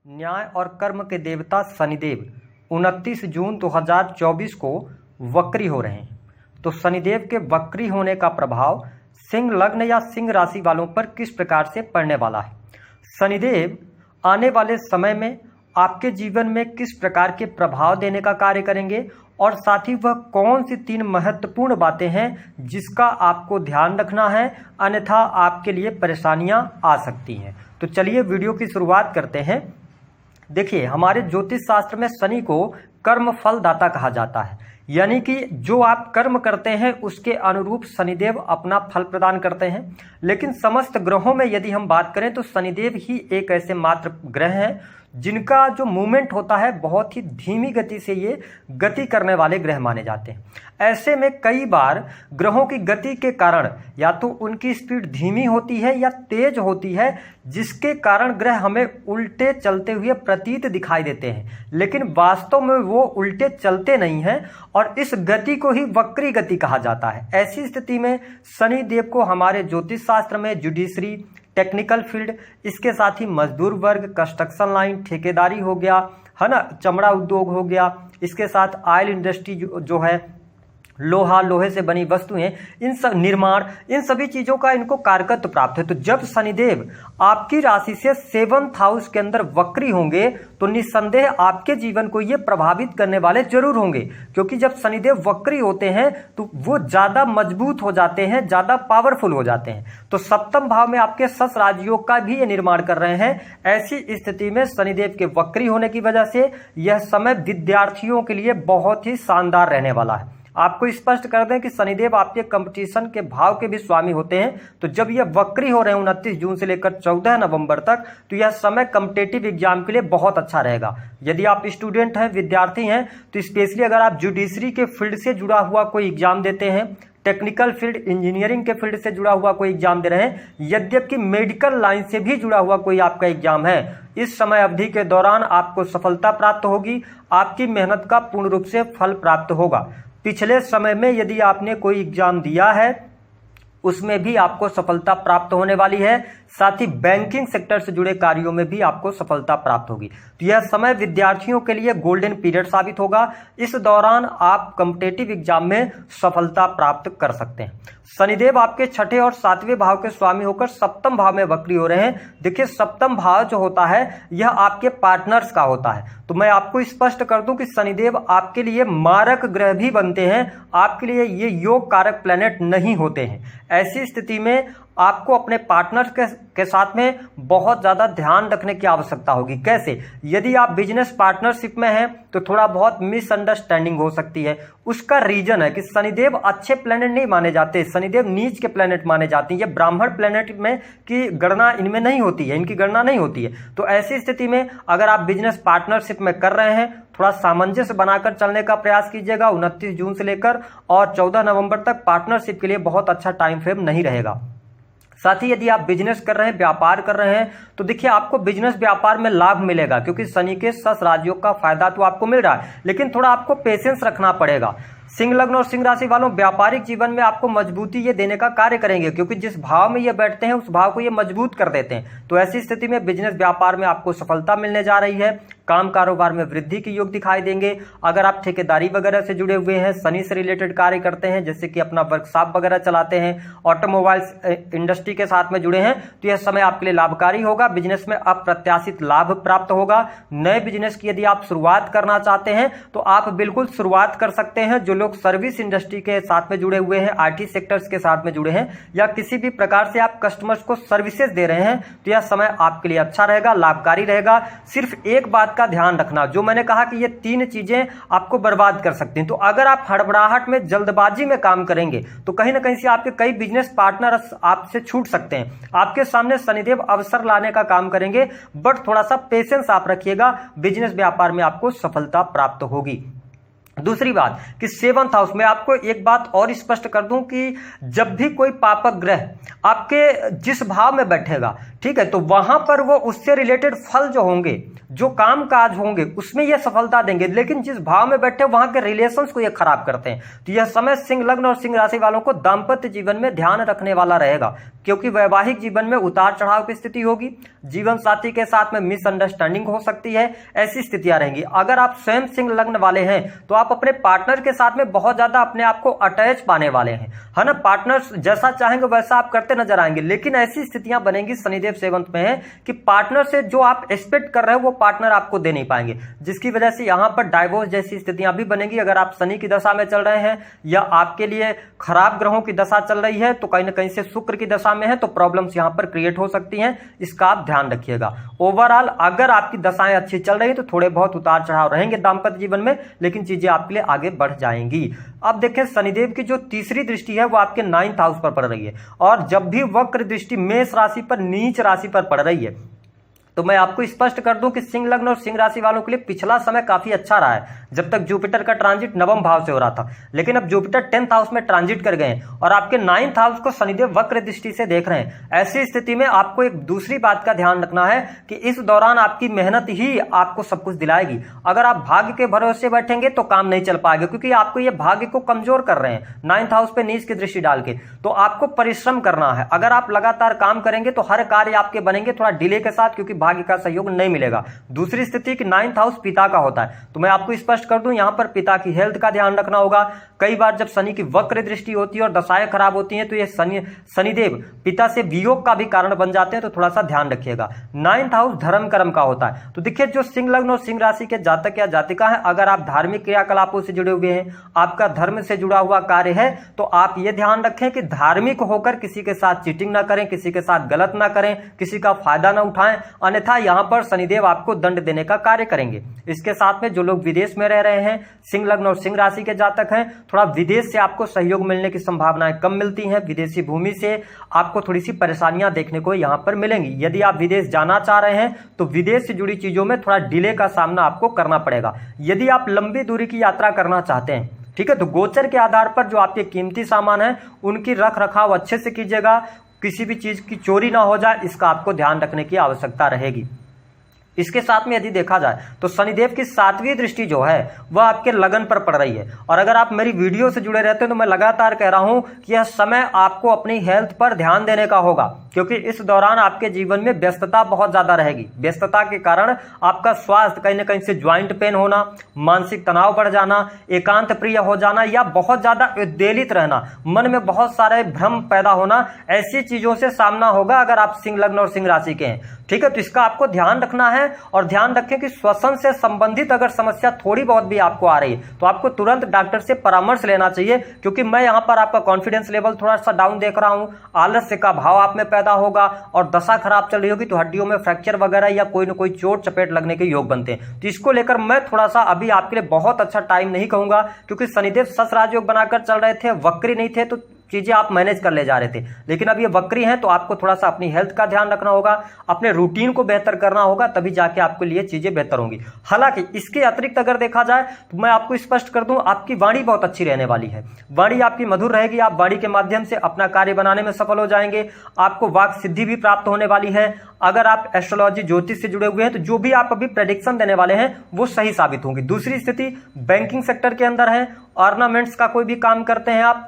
न्याय और कर्म के देवता शनिदेव 29 जून 2024 को वक्री हो रहे हैं। तो शनिदेव के वक्री होने का प्रभाव सिंह लग्न या सिंह राशि वालों पर किस प्रकार से पड़ने वाला है। शनिदेव आने वाले समय में आपके जीवन में किस प्रकार के प्रभाव देने का कार्य करेंगे और साथ ही वह कौन सी 3 महत्वपूर्ण बातें हैं जिसका आपको ध्यान रखना है, अन्यथा आपके लिए परेशानियां आ सकती हैं। तो चलिए वीडियो की शुरुआत करते हैं। देखिए, हमारे ज्योतिष शास्त्र में शनि को कर्म फलदाता कहा जाता है, यानी कि जो आप कर्म करते हैं उसके अनुरूप शनिदेव अपना फल प्रदान करते हैं। लेकिन समस्त ग्रहों में यदि हम बात करें तो शनिदेव ही एक ऐसे मात्र ग्रह हैं जिनका जो मूवमेंट होता है बहुत ही धीमी गति से ये गति करने वाले ग्रह माने जाते हैं। ऐसे में कई बार ग्रहों की गति के कारण या तो उनकी स्पीड धीमी होती है या तेज होती है, जिसके कारण ग्रह हमें उल्टे चलते हुए प्रतीत दिखाई देते हैं, लेकिन वास्तव में वो उल्टे चलते नहीं हैं और इस गति को ही वक्री गति कहा जाता है। ऐसी स्थिति में शनि देव को हमारे ज्योतिष शास्त्र में जुडिशरी, टेक्निकल फील्ड, इसके साथ ही मजदूर वर्ग, कंस्ट्रक्शन लाइन, ठेकेदारी हो गया, है ना, चमड़ा उद्योग हो गया, इसके साथ ऑयल इंडस्ट्री जो है, लोहा, लोहे से बनी वस्तुएं, इन सब निर्माण, इन सभी चीजों का इनको कारकत्व प्राप्त है। तो जब शनिदेव आपकी राशि से 7th हाउस के अंदर वक्री होंगे तो निस्संदेह आपके जीवन को ये प्रभावित करने वाले जरूर होंगे, क्योंकि जब शनिदेव वक्री होते हैं तो वो ज्यादा मजबूत हो जाते हैं, ज्यादा पावरफुल हो जाते हैं। तो 7th भाव में आपके सस राजयोग का भी ये निर्माण कर रहे हैं। ऐसी स्थिति में शनिदेव के वक्री होने की वजह से यह समय विद्यार्थियों के लिए बहुत ही शानदार रहने वाला है। आपको स्पष्ट कर दें कि शनिदेव आपके कंपटीशन के भाव के भी स्वामी होते हैं। तो जब यह वक्री हो रहे हैं 29 जून से लेकर 14 नवंबर तक, तो यह समय कॉम्पिटिटिव एग्जाम के लिए बहुत अच्छा रहेगा। यदि आप स्टूडेंट हैं, विद्यार्थी हैं, तो स्पेशली अगर आप जुडिशरी के फील्ड से जुड़ा हुआ कोई एग्जाम देते हैं, टेक्निकल फील्ड, इंजीनियरिंग के फील्ड से जुड़ा हुआ कोई एग्जाम दे रहे हैं, यद्यपि मेडिकल लाइन से भी जुड़ा हुआ कोई आपका एग्जाम है, इस समय अवधि के दौरान आपको सफलता प्राप्त होगी। आपकी मेहनत का पूर्ण रूप से फल प्राप्त होगा। पिछले समय में यदि आपने कोई एग्जाम दिया है उसमें भी आपको सफलता प्राप्त होने वाली है। साथ ही बैंकिंग सेक्टर से जुड़े कार्यों में भी आपको सफलता प्राप्त होगी। तो यह समय विद्यार्थियों के लिए गोल्डन पीरियड साबित होगा। इस दौरान आप कॉम्पिटिटिव एग्जाम में सफलता प्राप्त कर सकते हैं। शनिदेव आपके 6ठे और 7वें भाव के स्वामी होकर 7th भाव में वक्री हो रहे हैं। देखिए, 7th भाव जो होता है यह आपके पार्टनर्स का होता है। तो मैं आपको स्पष्ट कर दूं कि शनिदेव आपके लिए मारक ग्रह भी बनते हैं, आपके लिए ये योग कारक प्लैनेट नहीं होते हैं। ऐसी स्थिति में आपको अपने पार्टनर के साथ में बहुत ज्यादा ध्यान रखने की आवश्यकता होगी। कैसे? यदि आप बिजनेस पार्टनरशिप में हैं तो थोड़ा बहुत मिसअंडरस्टैंडिंग हो सकती है। उसका रीजन है कि शनिदेव अच्छे प्लेनेट नहीं माने जाते, शनिदेव नीच के प्लेनेट माने जाते हैं। ये ब्राह्मण प्लेनेट में की गणना इनमें नहीं होती है, इनकी गणना नहीं होती है। तो ऐसी स्थिति में अगर आप बिजनेस पार्टनरशिप में कर रहे हैं, थोड़ा सामंजस्य बनाकर चलने का प्रयास कीजिएगा। 29 जून से लेकर और 14 नवंबर तक पार्टनरशिप के लिए बहुत अच्छा टाइम फ्रेम नहीं रहेगा। साथ ही यदि आप बिजनेस कर रहे हैं, व्यापार कर रहे हैं, तो देखिए आपको बिजनेस व्यापार में लाभ मिलेगा, क्योंकि शनि के सस राजयोग का फायदा तो आपको मिल रहा है, लेकिन थोड़ा आपको पेशेंस रखना पड़ेगा। सिंह लग्न और सिंह राशि वालों, व्यापारिक जीवन में आपको मजबूती ये देने का कार्य करेंगे, क्योंकि जिस भाव में ये बैठते हैं उस भाव को ये मजबूत कर देते हैं। तो ऐसी स्थिति में बिजनेस व्यापार में आपको सफलता मिलने जा रही है। काम कारोबार में वृद्धि के योग दिखाई देंगे। अगर आप ठेकेदारी वगैरह से जुड़े हुए हैं, शनि से रिलेटेड कार्य करते हैं, जैसे कि अपना वर्कशॉप वगैरह चलाते हैं, ऑटोमोबाइल्स इंडस्ट्री के साथ में जुड़े हैं, तो यह समय आपके लिए लाभकारी होगा। बिजनेस में अप्रत्याशित लाभ प्राप्त होगा। नए बिजनेस की यदि आप शुरुआत करना चाहते हैं तो आप बिल्कुल शुरुआत कर सकते हैं। जो लोग सर्विस इंडस्ट्री के साथ में जुड़े हुए हैं, आईटी सेक्टर्स के साथ में जुड़े हैं, या किसी भी प्रकार से आप कस्टमर्स को सर्विसेज दे रहे हैं, तो यह समय आपके लिए अच्छा रहेगा, लाभकारी रहेगा। सिर्फ एक बात का ध्यान रखना, जो मैंने कहा कि ये 3 चीजें आपको बर्बाद कर सकती हैं। तो अगर आप हड़बड़ाहट में, जल्दबाजी में काम करेंगे तो कहीं ना कहीं से आपके कई बिजनेस पार्टनर आपसे छूट सकते हैं। आपके सामने शनिदेव अवसर लाने का काम करेंगे, बट थोड़ा सा पेशेंस आप रखिएगा। बिजनेस व्यापार में आपको सफलता प्राप्त होगी। दूसरी बात कि 7th हाउस में आपको एक बात और स्पष्ट कर दूं कि जब भी कोई पापक ग्रह आपके जिस भाव में बैठेगा, ठीक है, तो वहां पर वो उससे रिलेटेड फल जो होंगे, जो काम काज होंगे, उसमें ये सफलता देंगे। लेकिन जिस भाव में बैठे वहां के रिलेशंस को ये खराब करते हैं। तो यह समय सिंह लग्न और सिंह राशि वालों को दाम्पत्य जीवन में ध्यान रखने वाला रहेगा, क्योंकि वैवाहिक जीवन में उतार चढ़ाव की स्थिति होगी, जीवन साथी के साथ में मिसअंडरस्टैंडिंग हो सकती है, ऐसी स्थितियां रहेंगी। अगर आप स्वयं सिंह लग्न वाले हैं तो आप अपने पार्टनर के साथ में बहुत ज्यादा अपने आप को अटैच पाने वाले हैं, है ना। पार्टनर जैसा चाहेंगे वैसा आप करते नजर आएंगे। लेकिन ऐसी स्थितियां बनेंगी, शनिदेव सेवंत में है, कि पार्टनर से जो आप एक्सपेक्ट कर रहे हो वो पार्टनर आपको दे नहीं पाएंगे, जिसकी वजह से यहां पर डाइवोर्स जैसी स्थितियां भी बनेंगी। अगर आप शनि की दशा में चल रहे हैं या आपके लिए खराब ग्रहों की दशा चल रही है, तो कहीं ना कहीं से शुक्र की दशा में है, तो प्रॉब्लम्स यहां पर क्रिएट हो सकती हैं, इसका आप ध्यान रखिएगा। ओवरऑल अगर आपकी दशाएं अच्छी चल रही है तो थोड़े बहुत उतार चढ़ाव रहेंगे दाम्पत्य जीवन में, लेकिन चीजें आपके लिए आगे बढ़ जाएंगी। अब देखें, शनिदेव की जो तीसरी दृष्टि है वो आपके 9th हाउस पर पड़ रही है, और जब भी वक्र दृष्टि मेष राशि पर, नीच राशि पर पड़ रही है, तो मैं आपको स्पष्ट कर दूं कि सिंह लग्न और सिंह राशि वालों के लिए पिछला समय काफी अच्छा रहा है, जब तक जुपिटर का ट्रांजिट नवम भाव से हो रहा था। लेकिन अब जुपिटर 10th हाउस में ट्रांजिट कर गए और आपके 9th हाउस को शनिदेव वक्र दृष्टि से देख रहे हैं। ऐसी स्थिति में आपको एक दूसरी बात का ध्यान रखना है कि इस दौरान आपकी मेहनत ही आपको सब कुछ दिलाएगी। अगर आप भाग्य के भरोसे बैठेंगे तो काम नहीं चल पाएगा, क्योंकि आपको ये भाग्य को कमजोर कर रहे हैं 9th हाउस पे नीच की दृष्टि डाल के। तो आपको परिश्रम करना है। अगर आप लगातार काम करेंगे तो हर कार्य आपके बनेंगे थोड़ा डिले के साथ, क्योंकि भाग्य का सहयोग नहीं मिलेगा। दूसरी स्थिति कि 9th हाउस पिता का होता है, तो मैं आपको स्पष्ट कर दूं, यहां पर पिता की हेल्थ का ध्यान रखना होगा। कई बार जब शनि की वक्र दृष्टि होती है और दशाएं खराब होती हैं तो ये शनिदेव पिता से वियोग का भी कारण बन जाते हैं, तो थोड़ा सा ध्यान रखिएगा। 9th हाउस धर्म कर्म का होता है। तो देखिए, जो सिंह लग्न और सिंह राशि के जातक या जातिका है, अगर आप धार्मिक क्रियाकलापों से जुड़े हुए हैं, आपका धर्म से जुड़ा हुआ कार्य है, तो आप ये ध्यान रखें कि धार्मिक होकर किसी के साथ चीटिंग ना करें, किसी के साथ गलत ना करें, किसी का फायदा ना उठाएं, अन्यथा यहां पर शनिदेव आपको दंड देने का कार्य करेंगे। इसके साथ में जो लोग विदेश में रह रहे हैं, सिंह लग्न और सिंह राशि के जातक हैं, थोड़ा विदेश से आपको सहयोग मिलने की संभावनाएं कम मिलती हैं। विदेशी भूमि से आपको थोड़ी सी परेशानियां देखने को यहां पर मिलेंगी। यदि आप विदेश जाना चाह रहे हैं तो विदेश से जुड़ी चीजों में थोड़ा डिले का सामना आपको करना पड़ेगा। यदि आप लंबी दूरी की यात्रा करना चाहते हैं, ठीक है, तो गोचर के आधार पर जो आपके कीमती सामान है उनकी रख रखाव अच्छे से कीजिएगा, किसी भी चीज की चोरी ना हो जाए, इसका आपको ध्यान रखने की आवश्यकता रहेगी। इसके साथ में यदि देखा जाए तो शनिदेव की 7वीं दृष्टि जो है वह आपके लगन पर पड़ रही है। और अगर आप मेरी वीडियो से जुड़े रहते हैं तो मैं लगातार कह रहा हूं कि यह समय आपको अपनी हेल्थ पर ध्यान देने का होगा, क्योंकि इस दौरान आपके जीवन में व्यस्तता बहुत ज्यादा रहेगी। व्यस्तता के कारण आपका स्वास्थ्य कहीं ना कहीं से ज्वाइंट पेन होना, मानसिक तनाव बढ़ जाना, एकांत प्रिय हो जाना, या बहुत ज्यादा उद्वेलित रहना, मन में बहुत सारे भ्रम पैदा होना, ऐसी चीजों से सामना होगा अगर आप सिंह लग्न और सिंह राशि के हैं। ठीक है, तो इसका आपको ध्यान रखना है। और ध्यान रखें कि श्वसन से संबंधित अगर समस्या थोड़ी बहुत भी आपको आ रही है तो आपको तुरंत डॉक्टर से परामर्श लेना चाहिए, क्योंकि मैं यहां पर आपका कॉन्फिडेंस लेवल थोड़ा सा डाउन देख रहा हूं। आलस्य का भाव आप में पैदा होगा और दशा खराब चल रही होगी तो हड्डियों में फ्रैक्चर वगैरह या कोई ना कोई चोट चपेट लगने के योग बनते हैं। तो इसको लेकर मैं थोड़ा सा अभी आपके लिए बहुत अच्छा टाइम नहीं कहूंगा, क्योंकि शनिदेव सस राजयोग बनाकर चल रहे थे, वक्री नहीं थे, तो चीजें आप मैनेज कर ले जा रहे थे। लेकिन अब ये वक्री हैं तो आपको थोड़ा सा अपनी हेल्थ का ध्यान रखना होगा, अपने रूटीन को बेहतर करना होगा, तभी जाके आपके लिए चीजें बेहतर होंगी। हालांकि इसके अतिरिक्त अगर देखा जाए तो मैं आपको स्पष्ट कर दूं, आपकी वाणी बहुत अच्छी रहने वाली है। वाणी आपकी मधुर रहेगी, आप वाणी के माध्यम से अपना कार्य बनाने में सफल हो जाएंगे। आपको वाक सिद्धि भी प्राप्त होने वाली है। अगर आप एस्ट्रोलॉजी ज्योतिष से जुड़े हुए हैं तो जो भी आप अभी प्रेडिक्शन देने वाले हैं वो सही साबित होंगी। दूसरी स्थिति बैंकिंग सेक्टर के अंदर है, ऑर्नामेंट्स का कोई भी काम करते हैं आप,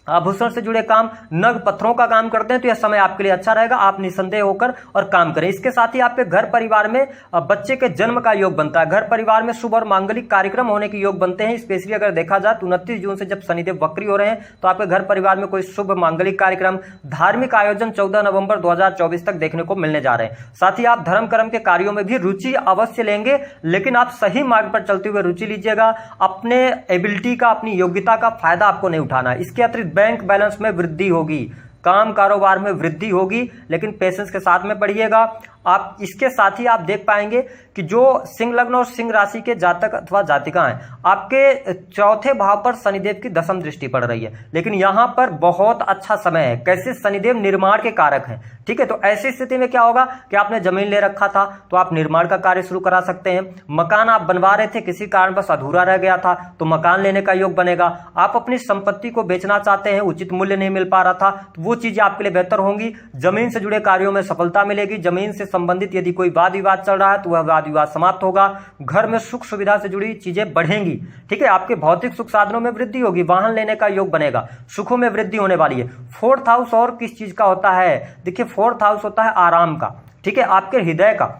आभूषण से जुड़े काम, नग पत्थरों का काम करते हैं, तो यह समय आपके लिए अच्छा रहेगा। आप निसंदेह होकर और काम करें। इसके साथ ही आपके घर परिवार में बच्चे के जन्म का योग बनता है। घर परिवार में शुभ और मांगलिक कार्यक्रम होने के योग बनते हैं। स्पेशली अगर देखा जाए तो 29 जून से जब शनिदेव वक्री हो रहे हैं तो आपके घर परिवार में कोई शुभ मांगलिक कार्यक्रम, धार्मिक आयोजन 14 नवंबर 2024 तक देखने को मिलने जा रहे हैं। साथ ही आप धर्म कर्म के कार्यों में भी रुचि अवश्य लेंगे, लेकिन आप सही मार्ग पर चलते हुए रुचि लीजिएगा। अपने एबिलिटी का, अपनी योग्यता का फायदा आपको नहीं उठाना है। इसके अतिरिक्त बैंक बैलेंस में वृद्धि होगी, काम कारोबार में वृद्धि होगी, लेकिन पेशेंस के साथ में बढ़िएगा आप। इसके साथ ही आप देख पाएंगे कि जो सिंह लग्न और सिंह राशि के जातक अथवा जातिका हैं, आपके चौथे भाव पर शनिदेव की दशम दृष्टि पड़ रही है, लेकिन यहां पर बहुत अच्छा समय है। कैसे? शनिदेव निर्माण के कारक हैं। ठीक है, तो ऐसी स्थिति में क्या होगा कि आपने जमीन ले रखा था तो आप निर्माण का कार्य शुरू करा सकते हैं। मकान आप बनवा रहे थे, किसी कारण बस अधूरा रह गया था, तो मकान लेने का योग बनेगा। आप अपनी संपत्ति को बेचना चाहते हैं, उचित मूल्य नहीं मिल पा रहा था, तो वो चीजें आपके लिए बेहतर होंगी। जमीन से जुड़े कार्यों में सफलता मिलेगी। जमीन से संबंधित यदि कोई वाद विवाद चल रहा है तो वह वाद विवाद समाप्त होगा। घर में सुख सुविधा से जुड़ी चीजें बढ़ेंगी। ठीक है, आपके भौतिक सुख साधनों में वृद्धि होगी। वाहन लेने का योग बनेगा। सुखों में वृद्धि होने वाली है। फोर्थ हाउस और किस चीज का होता है? देखिए, फोर्थ हाउस होता है आराम का। ठीक है, आपके हृदय का।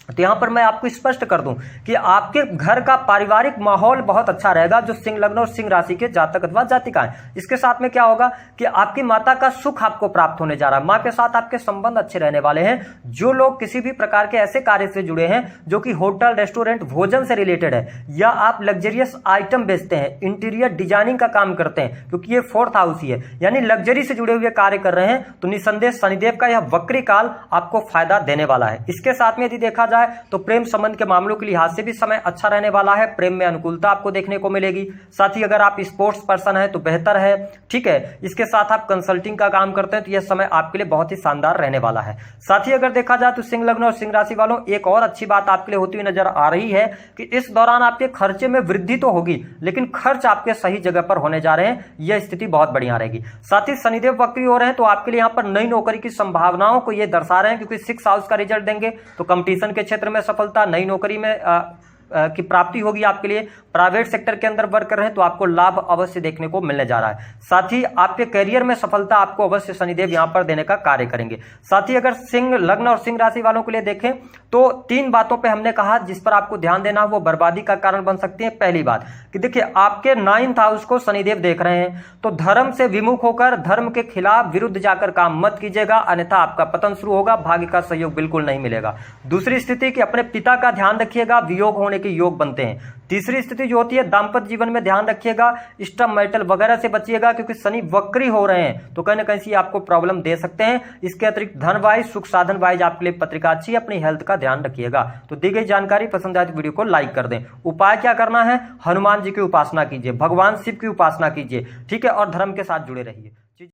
तो यहां पर मैं आपको स्पष्ट कर दूं कि आपके घर का पारिवारिक माहौल बहुत अच्छा रहेगा, जो सिंह लग्न और सिंह राशि के जातक अथवा जातिका है। इसके साथ में क्या होगा कि आपकी माता का सुख आपको प्राप्त होने जा रहा है। मां के साथ आपके संबंध अच्छे रहने वाले हैं। जो लोग किसी भी प्रकार के ऐसे कार्य से जुड़े हैं जो कि होटल, रेस्टोरेंट, भोजन से रिलेटेड है, या आप लग्जरियस आइटम बेचते हैं, इंटीरियर डिजाइनिंग का काम करते हैं, क्योंकि ये फोर्थ हाउस ही है, यानी लग्जरी से जुड़े हुए कार्य कर रहे हैं, तो निसंदेह शनिदेव का यह वक्री काल आपको फायदा देने वाला है। इसके साथ में यदि देखा जाए तो प्रेम संबंध के मामलों के लिहाज से भी समय अच्छा रहने वाला है। प्रेम में अनुकूलता आपको देखने को मिलेगी। साथ ही अगर आप स्पोर्ट्स पर्सन है तो बेहतर है। ठीक है, इसके साथ आप कंसल्टिंग का काम करते हैं तो यह समय आपके लिए बहुत ही शानदार रहने वाला है। साथ ही अगर देखा जाए तो सिंह लग्न और सिंह राशि वालों, एक और अच्छी बात आपके लिए होती हुई नजर आ रही है कि इस दौरान आपके खर्चे में वृद्धि तो होगी, लेकिन खर्च आपके सही जगह पर होने जा रहे हैं। यह स्थिति बहुत बढ़िया रहेगी। साथ ही शनिदेव वक्री हो रहे हैं तो आपके लिए यहाँ पर नई नौकरी की संभावनाओं को यह दर्शा रहे हैं, क्योंकि 6 हाउस का रिजल्ट देंगे तो कंपटीशन के क्षेत्र में सफलता, नई नौकरी में की प्राप्ति होगी आपके लिए। प्राइवेट सेक्टर के अंदर वर्क कर रहे हैं तो आपको लाभ अवश्य देखने को मिलने जा रहा है। साथ ही आपके करियर में सफलता आपको अवश्य शनिदेव यहां पर देने का कार्य करेंगे। साथ ही अगर सिंह लग्न और सिंह राशि वालों के लिए देखें तो 3 बातों पे हमने कहा जिस पर आपको ध्यान देना, वो बर्बादी का कारण बन सकती है। पहली बात कि देखिए, आपके 9th हाउस को शनिदेव देख रहे हैं, तो धर्म से विमुख होकर धर्म के खिलाफ विरुद्ध जाकर काम मत कीजिएगा, अन्यथा आपका पतन शुरू होगा। भाग्य का सहयोग बिल्कुल नहीं मिलेगा। दूसरी स्थिति कि अपने पिता का ध्यान रखिएगा, वियोग होने के योग बनते हैं। तीसरी स्थिति जो होती है, दाम्पत्य जीवन में ध्यान रखिएगा, स्टम मेटल वगैरह से बचिएगा, क्योंकि शनि वक्री हो रहे हैं तो कहीं ना कहीं आपको प्रॉब्लम दे सकते हैं। इसके अतिरिक्त धन वाइज, सुख साधन वाइज आपके लिए पत्रिका अच्छी है। अपनी हेल्थ का ध्यान रखिएगा। तो दी गई जानकारी पसंद आए तो वीडियो को लाइक कर दें। उपाय क्या करना है? हनुमान जी की उपासना कीजिए, भगवान शिव की उपासना कीजिए। ठीक है, और धर्म के साथ जुड़े रहिए।